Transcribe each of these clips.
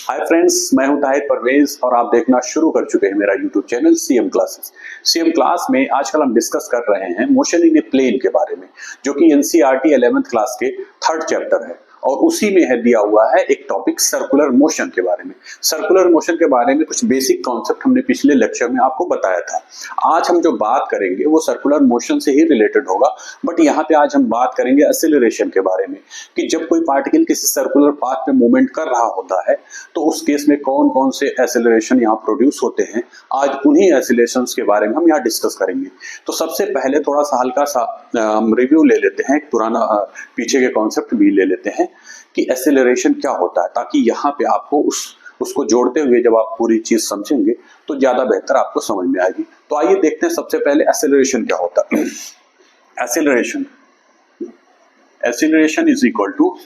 Hi friends, मैं हूं ताहिर परवेज और आप देखना शुरू कर चुके हैं मेरा YouTube channel CM classes. CM class में आजकल हम डिस्कस कर रहे हैं मोशन इन ए प्लेन के बारे में, जो कि एनसीईआरटी 11th क्लास के 3rd चैप्टर है और उसी में है दिया हुआ है एक टॉपिक सर्कुलर मोशन के बारे में। सर्कुलर मोशन के बारे में कुछ बेसिक कॉन्सेप्ट हमने पिछले लेक्चर में आपको बताया था। आज हम जो बात करेंगे वो सर्कुलर मोशन से ही रिलेटेड होगा, बट यहाँ पे आज हम बात करेंगे एक्सेलरेशन के बारे में कि जब कोई पार्टिकल किसी सर्कुलर पाथ पे मूवमेंट कर रहा होता है तो उस केस में कौन कौन से एक्सेलरेशन यहाँ प्रोड्यूस होते हैं। आज उन्हीं एक्सेलरेशंस के बारे में हम यहाँ डिस्कस करेंगे। तो सबसे पहले थोड़ा सा हल्का सा हम रिव्यू ले लेते हैं, एक पुराना पीछे के कॉन्सेप्ट भी ले लेते हैं कि एक्सेलरेशन क्या होता है, ताकि यहाँ पे आपको उसको जोड़ते हुए जब आप पूरी चीज समझेंगे तो ज्यादा बेहतर आपको समझ में आएगी। तो आइए देखते हैं सबसे पहले एक्सेलरेशन क्या होता है। Acceleration is equal to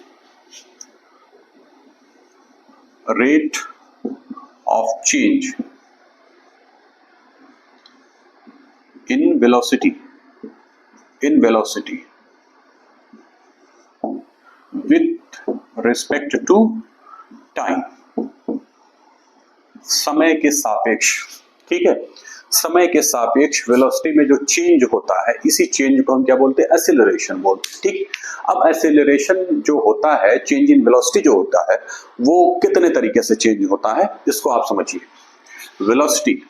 rate of change in velocity with respect to time, समय के सापेक्ष। ठीक है, समय के सापेक्ष वेलोसिटी में जो चेंज होता है, इसी चेंज को हम क्या बोलते हैं, एक्सेलरेशन बोलते हैं। ठीक, अब एक्सेलरेशन जो होता है, चेंज इन वेलोसिटी जो होता है, वो कितने तरीके से चेंज होता है इसको आप समझिए। वेलोसिटी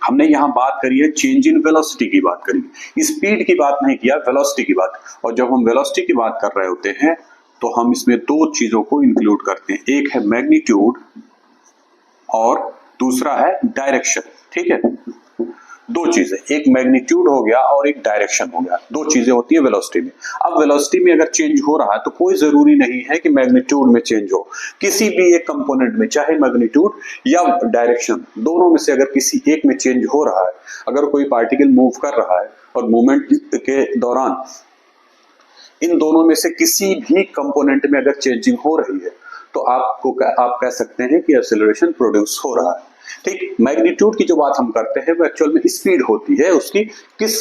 हमने यहां बात करी है, चेंज इन वेलोसिटी की बात करी, स्पीड की बात नहीं किया, वेलोसिटी की बात। और जब हम वेलोसिटी की बात कर रहे होते हैं तो हम इसमें दो चीजों को इंक्लूड करते हैं, एक है मैग्नीट्यूड और दूसरा है डायरेक्शन। ठीक है, दो चीजें, एक मैग्नीट्यूड हो गया और एक डायरेक्शन हो गया, दो चीजें होती है वेलोसिटी में। अब वेलोसिटी में अगर चेंज हो रहा है तो कोई जरूरी नहीं है कि मैग्नीट्यूड में चेंज हो, किसी भी एक कंपोनेंट में, चाहे मैग्नीट्यूड या डायरेक्शन, दोनों में से अगर किसी एक में चेंज हो रहा है, अगर कोई पार्टिकल मूव कर रहा है और मूवमेंट के दौरान इन दोनों में से किसी भी कंपोनेंट में अगर चेंजिंग हो रही है तो आप कह सकते हैं कि एक्सेलरेशन प्रोड्यूस हो रहा है। ठीक, मैग्नीट्यूड की जो बात हम करते हैं वो एक्चुअल में स्पीड होती है, उसकी किस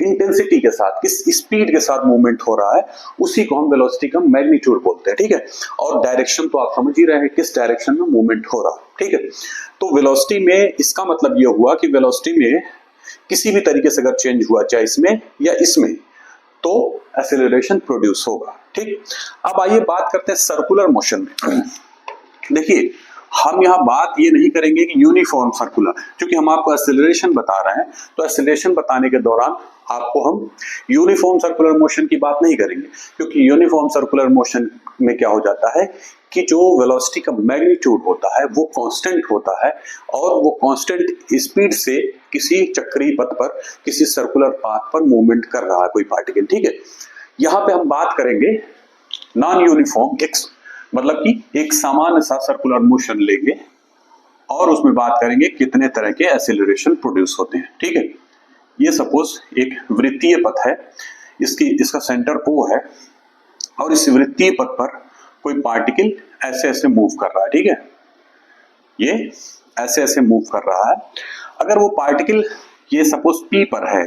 इंटेंसिटी के साथ, किस स्पीड के साथ मूवमेंट हो रहा है, उसी को हम वेलोसिटी का मैग्नीट्यूड बोलते हैं। ठीक है, और डायरेक्शन तो आप समझ ही रहे हैं किस डायरेक्शन में मूवमेंट हो रहा है। ठीक है, तो वेलोसिटी में इसका मतलब यह हुआ कि वेलोसिटी में किसी भी तरीके से अगर चेंज हुआ, चाहे इसमें या इसमें, तो एक्सेलरेशन प्रोड्यूस होगा। ठीक, अब आइए बात करते हैं सर्कुलर मोशन में। देखिए, हम यहाँ बात ये नहीं करेंगे कि यूनिफॉर्म सर्कुलर, क्योंकि हम आपको एक्सेलरेशन बता रहे हैं, तो एक्सेलरेशन बताने के दौरान आपको हम यूनिफॉर्म सर्कुलर मोशन की बात नहीं करेंगे, क्योंकि यूनिफॉर्म सर्कुलर मोशन में क्या हो जाता है कि जो वेलोसिटी का मैग्नीट्यूड होता है वो कांस्टेंट होता है और वो कांस्टेंट स्पीड से किसी चक्रीय पथ पर, किसी सर्कुलर पाथ पर मूवमेंट कर रहा है कोई पार्टिकल। ठीक है, यहाँ पे हम बात करेंगे नॉन यूनिफॉर्म, मतलब कि एक सामान्य सा सर्कुलर मोशन लेंगे और उसमें बात करेंगे कितने तरह के एक्सेलरेशन प्रोड्यूस होते हैं। ठीक है, ये सपोज एक वृत्तीय पथ है, इसका सेंटर O है और इस वृत्तीय पथ पर कोई पार्टिकल ऐसे ऐसे मूव कर रहा है। ठीक है, ये ऐसे ऐसे मूव कर रहा है। अगर वो पार्टिकल, ये सपोज P पर है,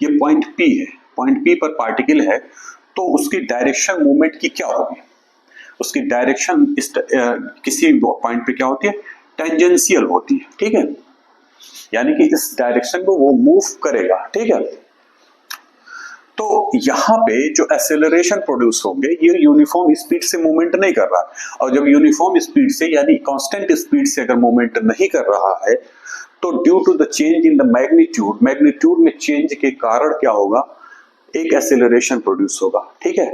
ये पॉइंट P है, पॉइंट P पर पार्टिकल है, तो उसकी डायरेक्शन मूवमेंट की क्या होगी, उसकी डायरेक्शन किसी पॉइंट पे क्या होती है, टेंजेंशियल होती है। ठीक है, यानी कि इस डायरेक्शन को वो मूव करेगा। ठीक है, तो यहाँ पे जो एक्सेलरेशन प्रोड्यूस होंगे ये यूनिफॉर्म स्पीड से मूवमेंट नहीं कर रहा, और जब यूनिफॉर्म स्पीड से यानी कांस्टेंट स्पीड से अगर मूवमेंट नहीं कर रहा है तो due to the change in the magnitude में चेंज के कारण क्या होगा, एक एक्सेलरेशन प्रोड्यूस होगा। ठीक है,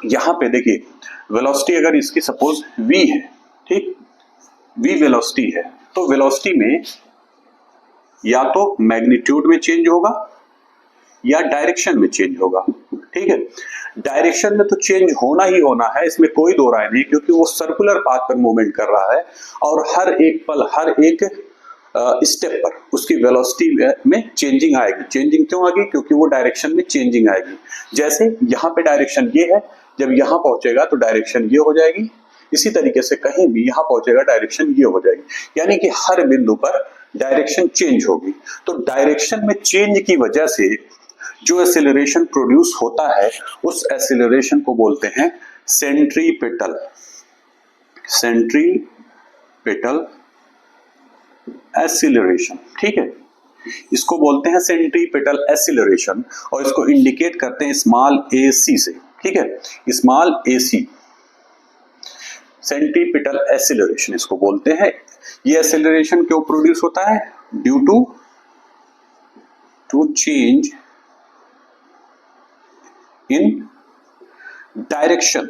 यहां पे देखिए वेलोसिटी अगर इसकी सपोज v है, ठीक, v वेलोसिटी है, तो वेलोसिटी में या तो मैग्नीट्यूड में चेंज होगा या डायरेक्शन में चेंज होगा। ठीक है, डायरेक्शन में तो चेंज होना ही होना है, इसमें कोई दो राय नहीं, क्योंकि वो सर्कुलर पाथ पर मूवमेंट कर रहा है और हर एक पल, हर एक स्टेप पर उसकी वेलोसिटी में चेंजिंग आएगी। चेंजिंग क्यों आएगी, क्योंकि वो डायरेक्शन में चेंजिंग आएगी। जैसे यहाँ पे डायरेक्शन ये है, जब यहाँ पहुंचेगा तो डायरेक्शन ये हो जाएगी, इसी तरीके से कहीं भी यहाँ पहुंचेगा डायरेक्शन ये हो जाएगी, यानी कि हर बिंदु पर डायरेक्शन चेंज होगी। तो डायरेक्शन में चेंज की वजह से जो एक्सेलरेशन प्रोड्यूस होता है उस एक्सेलरेशन को बोलते हैं सेंट्रीपिटल। सेंट्रीपिटल एक्सीलरेशन, ठीक है, इसको बोलते हैं सेंट्रीपिटल एक्सीलरेशन और इसको इंडिकेट करते हैं स्मॉल a c से, ठीक है, small a c, centripetal acceleration इसको बोलते हैं। ये एक्सीलरेशन क्यों प्रोड्यूस होता है? Due to change in direction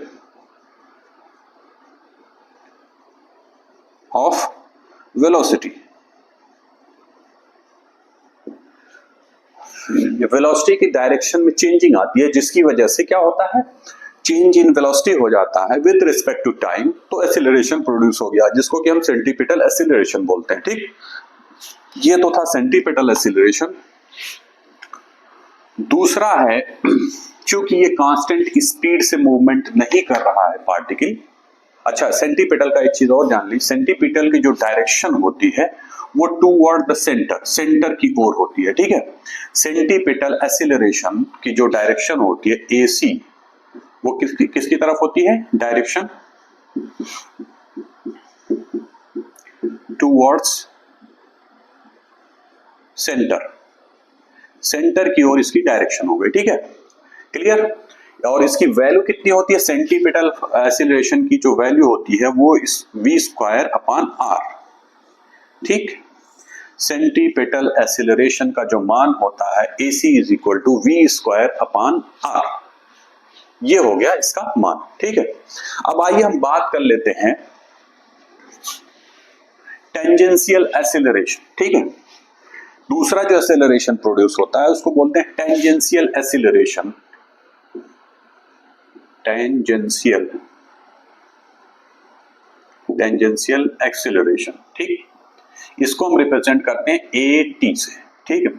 of velocity. Velocity की डायरेक्शन में चेंजिंग आती है, जिसकी वजह से क्या होता है? चेंज इन वेलोसिटी हो जाता है विद रिस्पेक्ट टू टाइम, तो एक्सीलरेशन प्रोड्यूस हो गया, जिसको कि हम सेंट्रीपिटल एक्सीलरेशन बोलते हैं, ठीक। ये तो था सेंट्रीपिटल एक्सीलरेशन। दूसरा है, क्योंकि ये कांस्टेंट स्पीड से मूवमेंट नहीं कर रहा है पार्टिकल। अच्छा, सेंट्रीपिटल का एक चीज और जान ली, सेंट्रीपिटल की जो डायरेक्शन होती है वो टूवर्ड द सेंटर, सेंटर की ओर होती है, ठीक है। सेंट्रीपिटल एक्सीलरेशन की जो डायरेक्शन होती है AC, वो किसकी तरफ होती है? डायरेक्शन टूवर्ड्स सेंटर, सेंटर की ओर इसकी डायरेक्शन हो गई, ठीक है, क्लियर। और इसकी वैल्यू कितनी होती है? सेंट्रीपिटल एक्सीलरेशन की जो वैल्यू होती है वो v²/r, ठीक। सेंट्रीपिटल एक्सीलरेशन का जो मान होता है AC = v²/r, ये हो गया इसका मान, ठीक है। अब आइए हम बात कर लेते हैं टेंजेंशियल एक्सीलरेशन, ठीक है। दूसरा जो एक्सीलरेशन प्रोड्यूस होता है उसको बोलते हैं टेंजेंशियल एक्सीलरेशन, टेंजेंशियल एक्सीलरेशन, ठीक। इसको हम रिप्रेजेंट करते हैं AT से, ठीक है।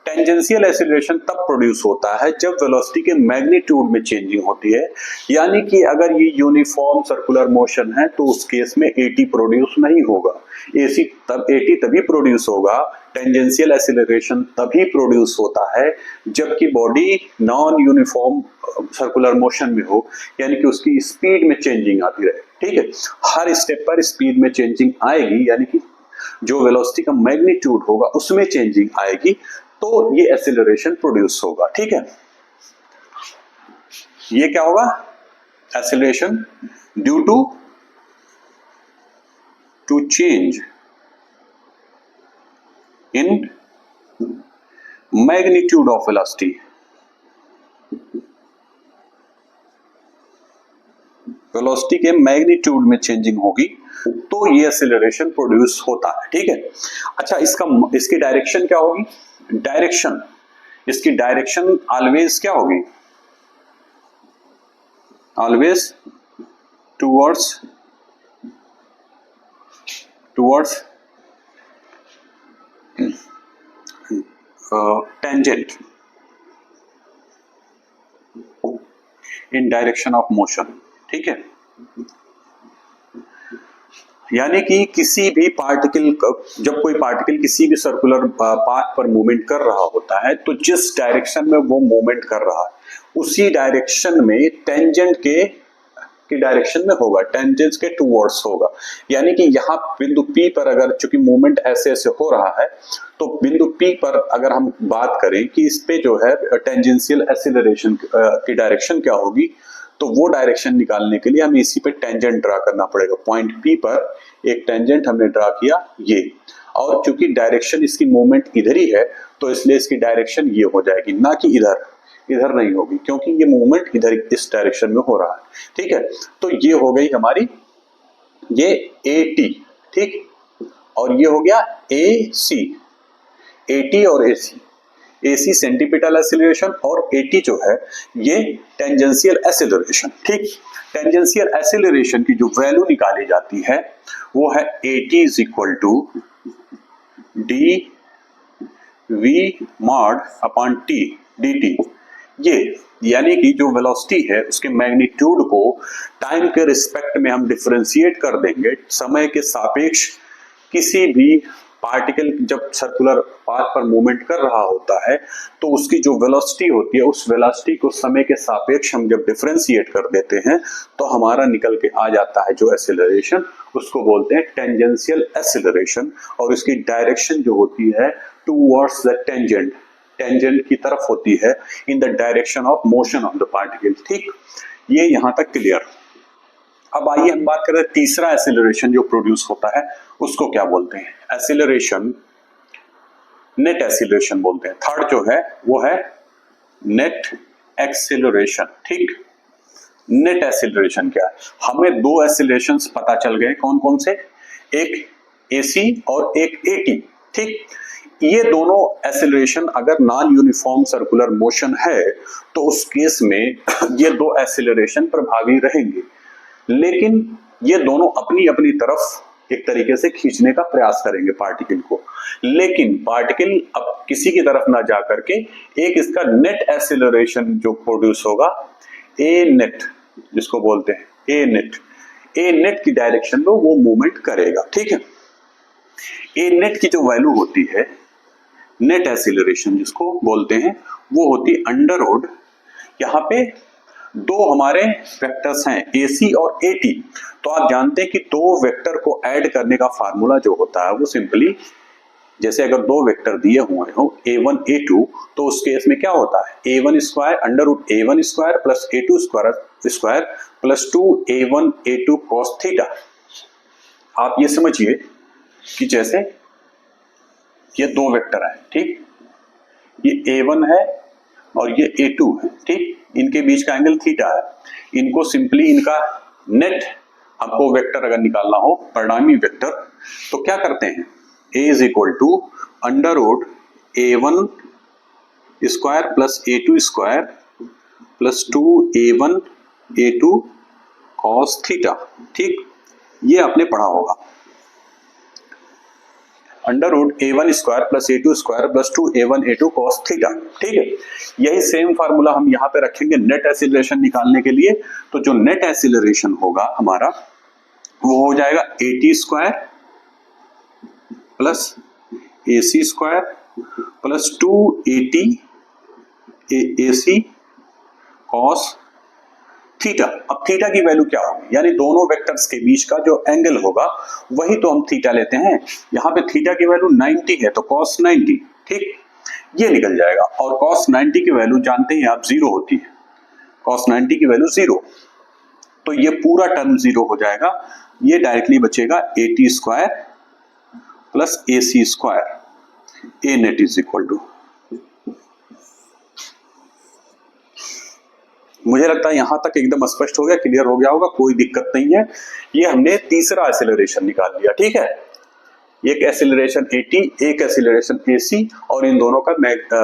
टेंजेंशियल एक्सीलरेशन तब प्रोड्यूस होता है जब वेलोसिटी के मैग्नीट्यूड में चेंजिंग होती है, यानी कि अगर ये यूनिफॉर्म सर्कुलर मोशन है तो उस केस में AT प्रोड्यूस नहीं होगा। AT तभी प्रोड्यूस होगा, टेंजेंशियल एक्सीलरेशन तभी प्रोड्यूस होता है जबकि body non uniform circular motion में हो, यानी कि उसकी स्पीड में चेंजिंग आती रहे, ठीक है। हर स्टेप पर स्पीड में चेंजिंग आएगी, यानी कि जो वेलोसिटी का मैग्नीट्यूड होगा उसमें चेंजिंग आएगी, तो ये एक्सीलरेशन प्रोड्यूस होगा, ठीक है। ये क्या होगा? Acceleration due to change in magnitude of velocity, velocity के मैग्नीट्यूड में चेंजिंग होगी तो ये एक्सीलरेशन प्रोड्यूस होता है, ठीक है। अच्छा, इसकी डायरेक्शन क्या होगी? डायरेक्शन, इसकी डायरेक्शन ऑलवेज क्या होगी? Always towards tangent in direction of motion, ठीक है। यानी कि किसी भी पार्टिकल, जब कोई पार्टिकल किसी भी सर्कुलर पाथ पर मूवमेंट कर रहा होता है तो जिस डायरेक्शन में वो मूवमेंट कर रहा है उसी डायरेक्शन में टेंजेंट की डायरेक्शन में होगा, टेंजेंट के टुवर्ड्स होगा। यानी कि यहाँ बिंदु P पर अगर चूंकि मूवमेंट ऐसे ऐसे हो रहा है तो बिंदु P पर अगर हम बात करें कि इस पे जो है टेंजेंशियल एक्सीलरेशन की डायरेक्शन क्या होगी, तो वो डायरेक्शन निकालने के लिए हमें इसी पे टेंजेंट ड्रा करना पड़ेगा। पॉइंट P पर एक टेंजेंट हमने ड्रा किया ये, और चूंकि डायरेक्शन इसकी मूवमेंट इधर ही है तो इसलिए इसकी डायरेक्शन ये हो जाएगी, ना कि इधर नहीं होगी, क्योंकि ये मूवमेंट इधर इस डायरेक्शन में हो रहा है, ठीक है। तो ये हो गई हमारी ये AT, ठीक, और ये हो गया AC, AT और AC सेंट्रीपिटल एक्सीलरेशन और AT जो है ये टेंजेंशियल एक्सीलरेशन, ठीक। टेंजेंशियल एक्सीलरेशन की जो वैल्यू निकाली जाती है वो है AT = dV/T dt। ये यानी कि जो वेलोसिटी है उसके मैग्नीट्यूड को टाइम के रिस्पेक्ट में हम डिफरेंशिएट कर देंगे, समय के सापेक्ष किसी भी पार्टिकल जब सर्कुलर पाथ पर मूवमेंट कर रहा होता है तो उसकी जो वेलोसिटी होती है उस वेलोसिटी को समय के सापेक्ष हम जब डिफरेंशिएट कर देते हैं तो हमारा निकल के आ जाता है जो एक्सेलरेशन, उसको बोलते हैं टेंजेंशियल एक्सेलरेशन। और इसकी डायरेक्शन जो होती है टूवर्ड्स द टेंजेंट, टेंजेंट की तरफ होती है, in the direction of motion of the particle. ठीक, ये यहां तक क्लियर। अब आइए हम बात करें तीसरा एक्सेलरेशन जो प्रोड्यूस होता है उसको क्या बोलते हैं। एक्सेलरेशन नेट एक्सेलरेशन बोलते हैं। थर्ड जो है वो है नेट एक्सेलरेशन। ठीक, नेट एक्सेलरेशन क्या है? हमें दो एक्सेलरेशंस पता चल गए, कौन कौन से, एक एसी और एक एटी। ठीक, ये दोनों एक्सेलरेशन अगर नॉन यूनिफॉर्म सर्कुलर मोशन है तो उस केस में ये दो एक्सेलरेशन प्रभावी रहेंगे, लेकिन ये दोनों अपनी अपनी तरफ एक तरीके से खींचने का प्रयास करेंगे पार्टिकल को। लेकिन पार्टिकल अब किसी की तरफ ना जा करके एक इसका नेट एक्सेलरेशन जो प्रोड्यूस होगा, ए नेट जिसको बोलते हैं, ए नेट की डायरेक्शन में वो मूवमेंट करेगा। ठीक है, ए नेट की जो वैल्यू होती है नेट एक्सेलरेशन जिसको बोलते हैं वो होती है अंडर रूट, यहाँ पे दो हमारे वेक्टर्स हैं एसी और एटी। तो आप जानते हैं कि दो वेक्टर को ऐड करने का फार्मूला जो होता है वो सिंपली, जैसे अगर दो वेक्टर दिए हुए हो a1 a2 तो उस केस में क्या होता है, a1 square under root a1 square plus a2 square plus 2a1 a2 cos theta. आप ये समझिए कि जैसे ये दो वेक्टर है, ठीक, ये a1 है और ये a2 है। ठीक, इनके बीच का एंगल थीटा है। इनको सिंपली इनका नेट आपको वेक्टर अगर निकालना हो, परिणामी वेक्टर, तो क्या करते हैं, a is equal to under root a1 square plus a2 square plus 2a1 a2 cos theta. ठीक, ये आपने पढ़ा होगा, under root a1 square plus a2 square plus 2a1 a2 cos theta. ठीक है, यही सेम फार्मूला हम यहाँ पे रखेंगे नेट एक्सेलरेशन निकालने के लिए। तो जो नेट एक्सेलरेशन होगा हमारा वो हो जाएगा at square plus ac square plus 2at ac cos theta. अब थीटा की वैल्यू क्या होगी, यानी दोनों वेक्टर्स के बीच का जो एंगल होगा वही तो हम थीटा लेते हैं। यहाँ पे थीटा की वैल्यू 90 है तो cos 90, ठीक, ये निकल जाएगा। और cos 90 की वैल्यू जानते हैं आप 0 होती है, cos 90 की वैल्यू 0, तो ये पूरा टर्म 0 हो जाएगा। ये डायरेक्टली बचेगा at square plus ac square, a net is equal to, मुझे लगता है यहां तक एकदम स्पष्ट हो गया, क्लियर हो गया होगा, कोई दिक्कत नहीं है। ये हमने तीसरा एक्सेलरेशन निकाल लिया। ठीक है, एक एक्सेलरेशन AT, एक एक्सेलरेशन AC, और इन दोनों का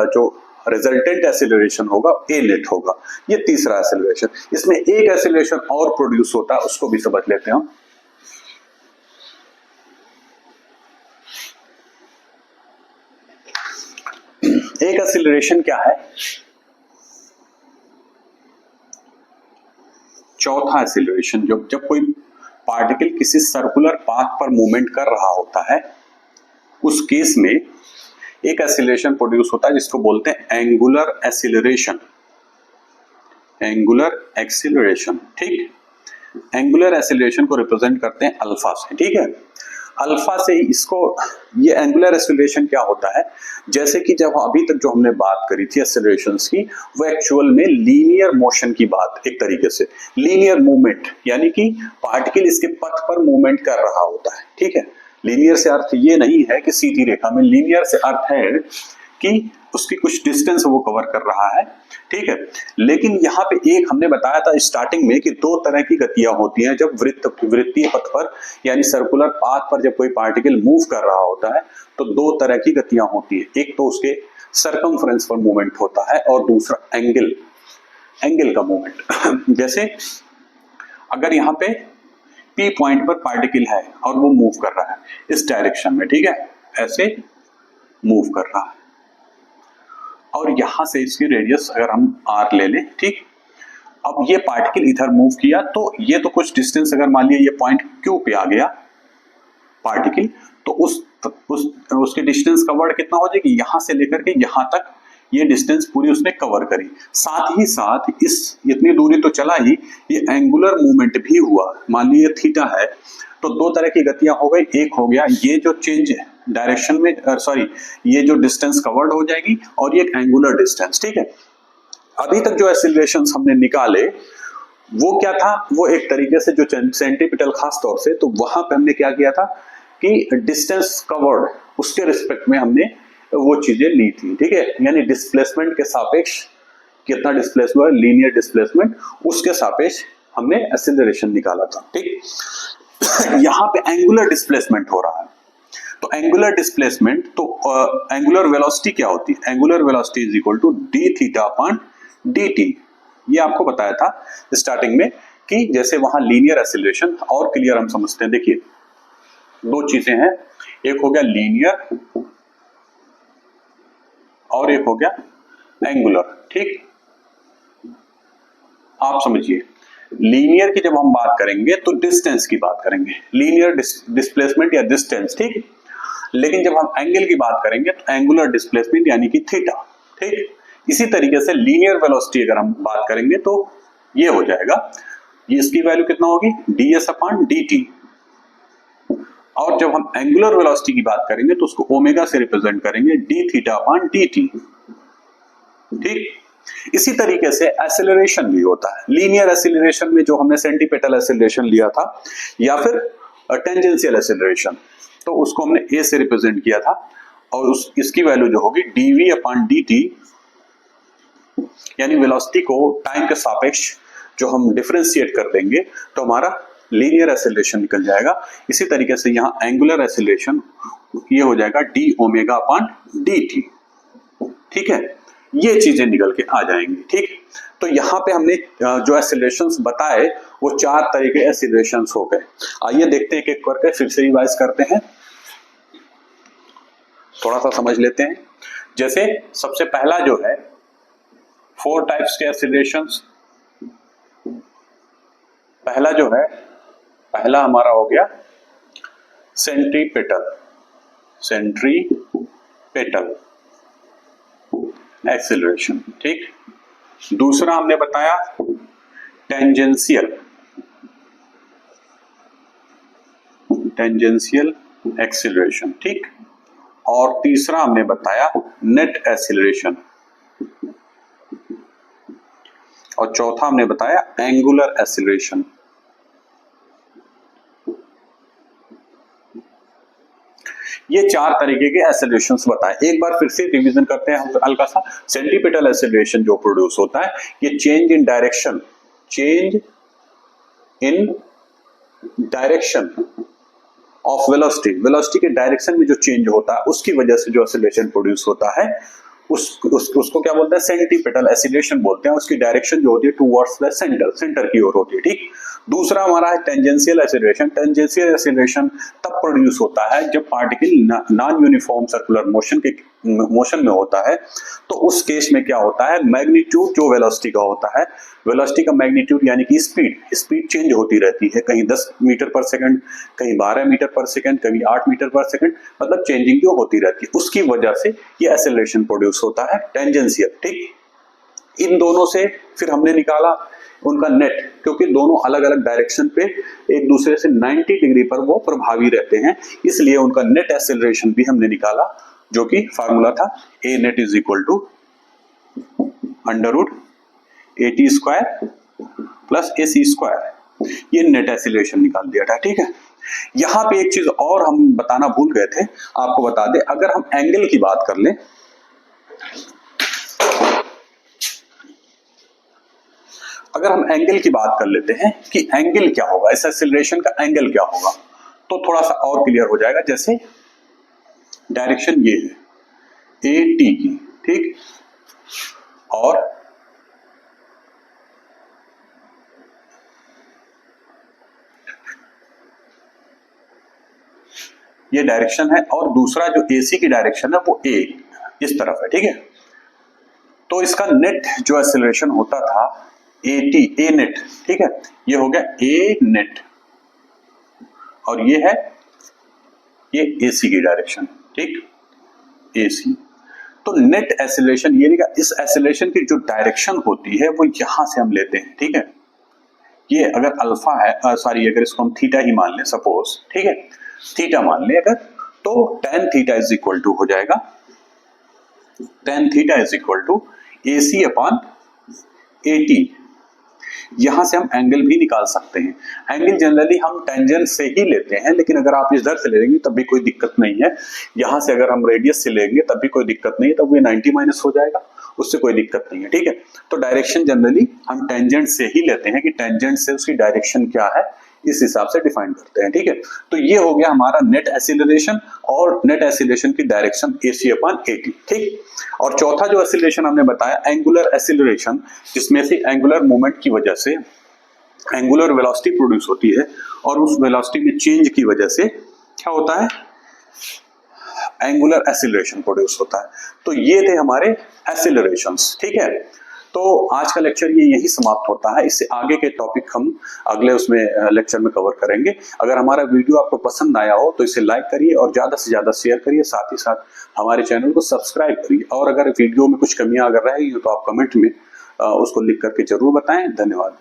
जो रिजल्टेंट एक्सेलरेशन होगा A नेट होगा। ये तीसरा एक्सेलरेशन। इसमें एक एक्सेलरेशन और प्रोड्यूस होता है, उसको भी समझ लेते हैं हम। एक एक्सेलरेशन क्या है, चौथा एक्सेलरेशन, जब कोई पार्टिकल किसी सर्कुलर पाथ पर मूवमेंट कर रहा होता है उस केस में एक एक्सेलरेशन प्रोड्यूस होता है जिसको बोलते हैं एंगुलर एक्सेलरेशन। एंगुलर एक्सेलरेशन, ठीक, एंगुलर एक्सेलरेशन को रिप्रेजेंट करते हैं अल्फा से। ठीक है, अल्फा से इसको, ये एंगुलर एक्सेलरेशन क्या होता है, जैसे कि जब अभी तक जो हमने बात करी थी एक्सेलरेशंस की, वो एक्चुअल में लीनियर मोशन की बात, एक तरीके से लीनियर मूवमेंट, यानी कि पार्टिकल इसके पथ पर मूवमेंट कर रहा होता है। ठीक है, लीनियर से अर्थ ये नहीं है कि सीधी रेखा में, लीनियर से अर्थ है कि उसकी कुछ डिस्टेंस वो कवर कर रहा है। ठीक है, लेकिन यहाँ पे एक हमने बताया था स्टार्टिंग में कि दो तरह की गतियां होती हैं जब वृत्तीय पथ पर, यानी सर्कुलर पाथ पर जब कोई पार्टिकल मूव कर रहा होता है तो दो तरह की गतियां होती है। एक तो उसके सरकमफ्रेंस पर मूवमेंट होता है और दूसरा एंगल का मूवमेंट। जैसे अगर यहाँ पे P पॉइंट पर पार्टिकल है और वो मूव कर रहा है इस डायरेक्शन में, ठीक है, ऐसे मूव कर रहा है, और यहां से इसकी रेडियस अगर हम r ले लें, ठीक, अब ये पार्टिकल इधर मूव किया तो ये तो कुछ डिस्टेंस, अगर मान लिया ये पॉइंट Q पे आ गया पार्टिकल, तो उसकी डिस्टेंस कवर्ड कितना हो जाएगी, यहां से लेकर के यहां तक ये डिस्टेंस पूरी उसने कवर करी। साथ ही साथ इस इतनी दूरी तो चला ही, ये एंगुलर मूवमेंट भी हुआ। मान लीजिए थीटा है तो दो तरह की गतियां हो गई, एक हो गया ये जो चेंज डायरेक्शन में सॉरी ये जो डिस्टेंस कवर्ड हो जाएगी, और ये एंगुलर डिस्टेंस, ठीक है। अभी तक जो एक्सीलरेशन हमने निकाले वो क्या था, वो एक तरीके से जो सेंटीपिटल खास तौर से, तो वहां पे हमने क्या किया था कि डिस्टेंस कवर्ड उसके रिस्पेक्ट में हमने वो चीजें ली थी, ठीक है। यानी डिस्प्लेसमेंट के सापेक्ष कितना डिस्प्लेस हुआ, लीनियर डिस्प्लेसमेंट, उसके सापेक्ष हमने एक्सीलरेशन निकाला था, ठीक। यहां पे एंगुलर डिस्प्लेसमेंट हो रहा है, तो एंगुलर डिस्प्लेसमेंट, तो एंगुलर वेलोसिटी क्या होती है, angular velocity is equal to d theta upon d t. ये आपको बताया था स्टार्टिंग में कि जैसे वहां लीनियर एक्सीलरेशन, और क्लियर हम समझते हैं। देखिए दो चीजें हैं, एक हो गया लीनियर और एक हो गया एंगुलर, ठीक। आप समझिए लीनियर की जब हम बात करेंगे तो डिस्टेंस की बात करेंगे, लीनियर डिस्प्लेसमेंट या डिस्टेंस, ठीक। लेकिन जब हम एंगल की बात करेंगे तो एंगुलर डिस्प्लेसमेंट यानी कि थीटा, ठीक। इसी तरीके से लीनियर वेलोसिटी अगर हम बात करेंगे तो ये हो जाएगा, ये इसकी वैल्यू कितना होगी, ds अपॉन dt। और जब हम एंगुलर वेलोसिटी की बात करेंगे तो उसको ओमेगा से रिप्रेजेंट करेंगे, d थीटा अपॉन dt, ठीक। इसी तरीके से एक्सेलरेशन भी होता है। लीनियर एक्सेलरेशन में जो हमने सेंटीपिटल एक्सेलरेशन लिया था, या फिर टेंजेंशियल एक्सेलरेशन, तो उसको हमने a से रिप्रेजेंट किया था, और इसकी वैल्यू जो होगी dv अपॉन dt, यानी वेलोसिटी को टाइम के सापेक्ष जो हम डिफरेंशिएट कर देंगे तो हमारा लीनियर एक्सेलरेशन निकल जाएगा। इसी तरीके से यहाँ एंगुलर एक्सेलरेशन ये हो जाएगा D omega upon d T, ठीक है। ये चीजें निकल के आ जाएंगी, ठीक। तो यहाँ पे हमने जो एक्सेलरेशंस बताए वो चार तरह के एक्सेलरेशंस हो गए। आइए देखते हैं एक एक करके, फिर से रिवाइज करते हैं, थोड़ा सा समझ लेते हैं। जैसे सबसे पहला जो है 4 टाइप्स के एक्सेलरेशंस। पहला जो है, पहला हमारा हो गया सेंट्रीपेटल एक्सेलरेशन, ठीक। दूसरा हमने बताया टेंजेंशियल एक्सेलरेशन, ठीक। और तीसरा हमने बताया नेट एक्सेलरेशन, और चौथा हमने बताया एंगुलर एक्सेलरेशन। ये चार तरीके के एक्सेलरेशंस बताए। एक बार फिर से रिवीजन करते हैं हम हल्का सा। सेंट्रीपिटल एक्सेलरेशन जो प्रोड्यूस होता है, ये change in direction of velocity के डायरेक्शन में जो चेंज होता है उसकी वजह से जो एक्सेलरेशन प्रोड्यूस होता है उसको क्या बोलते हैं, सेंट्रीपिटल एक्सेलरेशन बोलते हैं। उसकी डायरेक्शन जो होती है टुवर्ड्स द सेंटर की ओर होती है, ठीक। दूसरा हमारा है टेंजेंशियल एक्सेलरेशन। टेंजेंशियल एक्सेलरेशन तब प्रोड्यूस होता है जब particle non uniform circular motion में होता है, तो उस केस में क्या होता है, मैग्नीट्यूड जो वेलोसिटी का होता है, वेलोसिटी का मैग्नीट्यूड यानी कि स्पीड चेंज होती रहती है, कहीं 10 मीटर पर सेकंड, कहीं 12 मीटर पर सेकंड, कहीं 8 मीटर पर सेकंड, मतलब चेंजिंग जो होती रहती है, उसकी वजह से ये एक्सेलरेशन प्रोड्यूस होता है टेंजेंशियल, ठीक। इन दोनों से फिर हमने निकाला उनका नेट, क्योंकि दोनों अलग अलग डायरेक्शन पे एक दूसरे से 90 डिग्री पर वो प्रभावी रहते हैं, इसलिए उनका नेट एक्सेलरेशन भी हमने निकाला, जो कि फार्मूला था A net is equal to √AT square plus AC square. ये नेट एक्सेलरेशन निकाल दिया था, ठीक है। यहां पे एक चीज और हम बताना भूल गए थे, आपको बता दें, अगर हम एंगल की बात कर लें, अगर हम एंगल की बात कर लेते हैं कि एंगल क्या होगा, इस एक्सेलरेशन का एंगल क्या होगा, तो थोड़ा सा और क्लियर हो जाएगा। जैसे डायरेक्शन ये है AT की, ठीक, और ये डायरेक्शन है, और दूसरा जो AC की डायरेक्शन है वो A इस तरफ है, ठीक है। तो इसका नेट जो एक्सेलरेशन होता था A नेट, ठीक है, ये हो गया A नेट, और ये है ये AC की डायरेक्शन, ठीक, AC। तो नेट एक्सीलरेशन ये नहीं का, इस एक्सीलरेशन की जो डायरेक्शन होती है वो यहां से हम लेते हैं, ठीक है। ये अगर अल्फा है, सॉरी अगर इसको हम थीटा ही मान लें सपोज, ठीक है, थीटा मान लें अगर, तो tan theta is equal to हो जाएगा, tan theta is equal to AC upon AT। यहां से हम एंगल भी निकाल सकते हैं। एंगल जनरली हम टेंजेंट से ही लेते हैं, लेकिन अगर आप इधर से ले लेंगे तब भी कोई दिक्कत नहीं है। यहां से अगर हम रेडियस से लेंगे तब भी कोई दिक्कत नहीं है, तब ये 90 माइनस हो जाएगा, उससे कोई दिक्कत नहीं है, ठीक है। तो डायरेक्शन जनरली हम टेंजेंट से ही लेते हैं कि टेंजेंट से उसकी डायरेक्शन क्या है, इस हिसाब से डिफाइन करते हैं, ठीक है। तो ये हो गया हमारा नेट एक्सीलरेशन, और नेट एक्सीलरेशन की डायरेक्शन AC अपॉन AT, ठीक। और चौथा जो एक्सीलरेशन हमने बताया एंगुलर एक्सीलरेशन, जिसमें से एंगुलर मूवमेंट की वजह से एंगुलर वेलोसिटी प्रोड्यूस होती है, और उस वेलोसिटी में चेंज की वजह से क्या होता है, एंगुलर एक्सीलरेशन प्रोड्यूस होता है। तो ये थे हमारे एक्सीलरेशंस, ठीक है। तो आज का लेक्चर ये यही समाप्त होता है। इससे आगे के टॉपिक हम अगले उसमें लेक्चर में कवर करेंगे। अगर हमारा वीडियो आपको पसंद आया हो तो इसे लाइक करिए और ज्यादा से ज्यादा शेयर करिए, साथ ही साथ हमारे चैनल को सब्सक्राइब करिए। और अगर वीडियो में कुछ कमियां अगर रही हो तो आप कमेंट में उसको लिख करके जरूर बताएं। धन्यवाद।